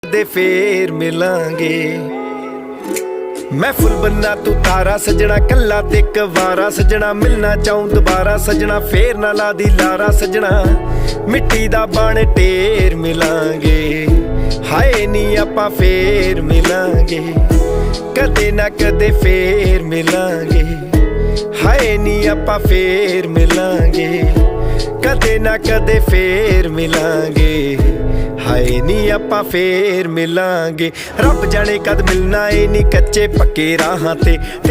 दे फेर मिलांगे। मैं फुल बन्ना तू तारा सजना, कल्ला ते कवारा सजना, मिलना चाहूं दोबारा सजना, फेर ना ला दी लारा सजना, मिट्टी दा बन ढेर मिलांगे। हाय नी आपां फेर मिलांगे, कदे ना कदे फेर मिलांगे। हाय नी आपां फेर मिलांगे, कदे ना कदे फेर मिलांगे। हाय नी आपां फेर मिलांगे। रब जाने कद मिलना ए नी कच्चे पक्के राहां ते